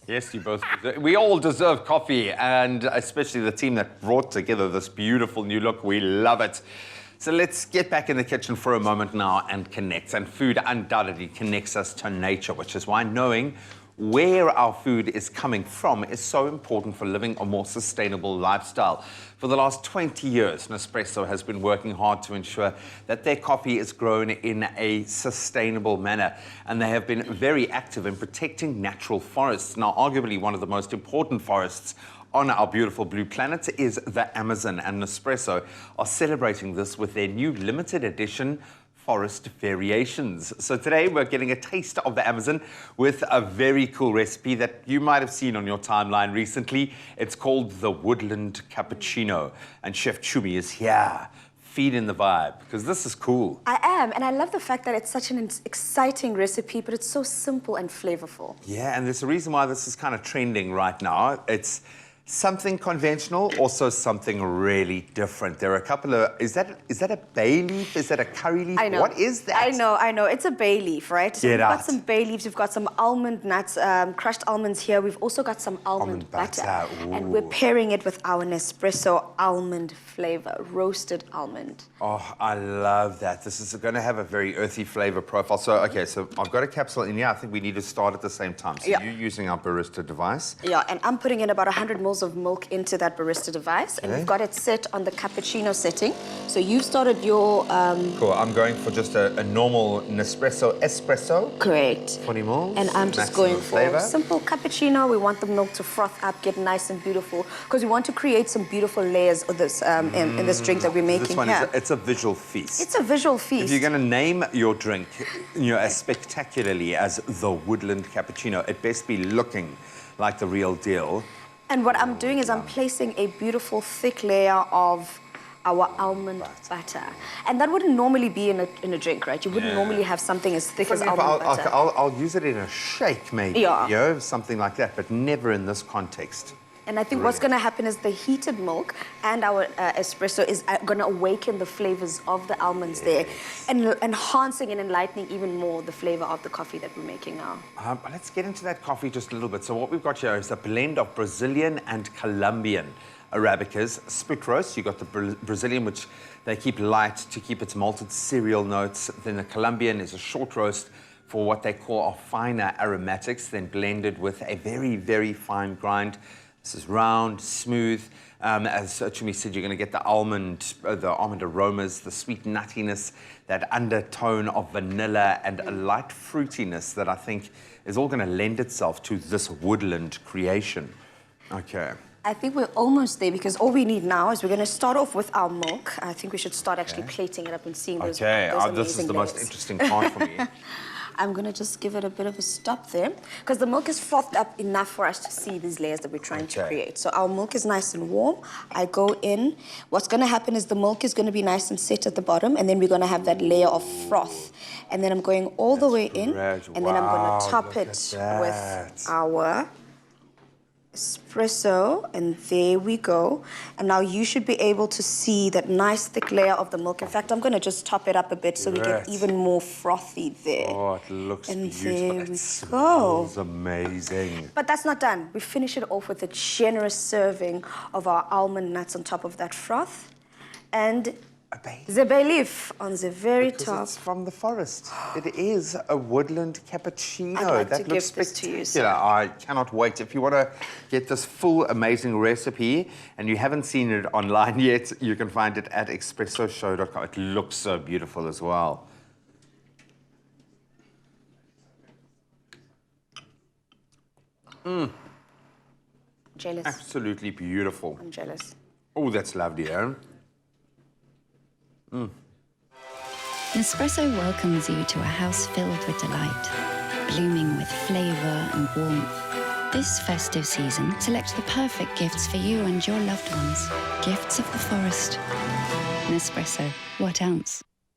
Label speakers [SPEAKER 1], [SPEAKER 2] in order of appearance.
[SPEAKER 1] Yes, you both deserve. We all deserve coffee, and especially the team that brought together this beautiful new look. We love it. So let's get back in the kitchen for a moment now and connect. And food undoubtedly connects us to nature, which is why knowing where our food is coming from is so important for living a more sustainable lifestyle. For the last 20 years, Nespresso has been working hard to ensure that their coffee is grown in a sustainable manner. And they have been very active in protecting natural forests. Now, arguably one of the most important forests on our beautiful blue planet is the Amazon, and Nespresso are celebrating this with their new limited edition forest variations. So today we're getting a taste of the Amazon with a very cool recipe that you might have seen on your timeline recently. It's called the Woodland Cappuccino, and Chef Chumi is here feeding the vibe, because this is cool.
[SPEAKER 2] I am, and I love the fact that it's such an exciting recipe, but it's so simple and flavorful.
[SPEAKER 1] Yeah, and there's a reason why this is kind of trending right now. It's something conventional, also something really different. There are a couple of, is that a bay leaf? Is that a curry leaf?
[SPEAKER 2] I know.
[SPEAKER 1] What is that?
[SPEAKER 2] I know. It's a bay leaf, right? So
[SPEAKER 1] Get
[SPEAKER 2] we've
[SPEAKER 1] out.
[SPEAKER 2] got some bay leaves, we've got some almond nuts, crushed almonds here. We've also got some almond butter. And we're pairing it with our Nespresso almond flavor, roasted almond.
[SPEAKER 1] Oh, I love that. This is going to have a very earthy flavor profile. So, okay, so I've got a capsule in here. I think we need to start at the same time. So you're using our barista device.
[SPEAKER 2] Yeah, and I'm putting in about 100 ml of milk into that barista device, and we've got it set on the cappuccino setting. So you've started your...
[SPEAKER 1] Cool, I'm going for just a normal Nespresso espresso.
[SPEAKER 2] Correct.
[SPEAKER 1] 20 ml.
[SPEAKER 2] And I'm just going for simple cappuccino. We want the milk to froth up, get nice and beautiful, because we want to create some beautiful layers of this in this drink that we're making
[SPEAKER 1] this one
[SPEAKER 2] here.
[SPEAKER 1] It's a visual feast.
[SPEAKER 2] It's a visual feast.
[SPEAKER 1] If you're going to name your drink, as spectacularly as the Woodland Cappuccino, it best be looking like the real deal.
[SPEAKER 2] And what I'm doing is I'm placing a beautiful thick layer of our almond butter. And that wouldn't normally be in a drink, right? You wouldn't normally have something as thick as almond butter.
[SPEAKER 1] I'll use it in a shake, maybe, something like that, but never in this context.
[SPEAKER 2] And I think what's going to happen is the heated milk and our espresso is going to awaken the flavors of the almonds there, and enhancing and enlightening even more the flavor of the coffee that we're making now.
[SPEAKER 1] Let's get into that coffee just a little bit. So what we've got here is a blend of Brazilian and Colombian Arabicas. Split roast, you've got the Brazilian, which they keep light to keep its malted cereal notes. Then the Colombian is a short roast for what they call our finer aromatics, then blended with a very, very fine grind. This is round, smooth. As Chumi said, you're going to get the almond aromas, the sweet nuttiness, that undertone of vanilla, and a light fruitiness that I think is all going to lend itself to this woodland creation. Okay.
[SPEAKER 2] I think we're almost there, because all we need now is we're going to start off with our milk. I think we should start actually plating it up and seeing those amazing
[SPEAKER 1] this is the most interesting part for me.
[SPEAKER 2] I'm going to just give it a bit of a stop there, because the milk is frothed up enough for us to see these layers that we're trying to create. So our milk is nice and warm. I go in. What's going to happen is the milk is going to be nice and set at the bottom, and then we're going to have that layer of froth. And then I'm going all the way in, and then I'm going to top it with our espresso, and there we go. And now you should be able to see that nice thick layer of the milk. In fact, I'm going to just top it up a bit so we get even more frothy there.
[SPEAKER 1] Oh, it looks beautiful.
[SPEAKER 2] There we go.
[SPEAKER 1] Smells amazing.
[SPEAKER 2] But that's not done. We finish it off with a generous serving of our almond nuts on top of that froth, and the bay leaf on the very top.
[SPEAKER 1] It's from the forest. It is a woodland cappuccino.
[SPEAKER 2] I'd like
[SPEAKER 1] that
[SPEAKER 2] to
[SPEAKER 1] looks
[SPEAKER 2] give this to you,
[SPEAKER 1] spectacular. I cannot wait. If you want to get this full amazing recipe and you haven't seen it online yet, you can find it at expressoshow.com. It looks so beautiful as well.
[SPEAKER 2] Jealous.
[SPEAKER 1] Absolutely beautiful.
[SPEAKER 2] I'm jealous.
[SPEAKER 1] Oh, that's lovely, eh?
[SPEAKER 3] Nespresso welcomes you to a house filled with delight, blooming with flavor and warmth. This festive season, select the perfect gifts for you and your loved ones. Gifts of the forest. Nespresso, what ounce?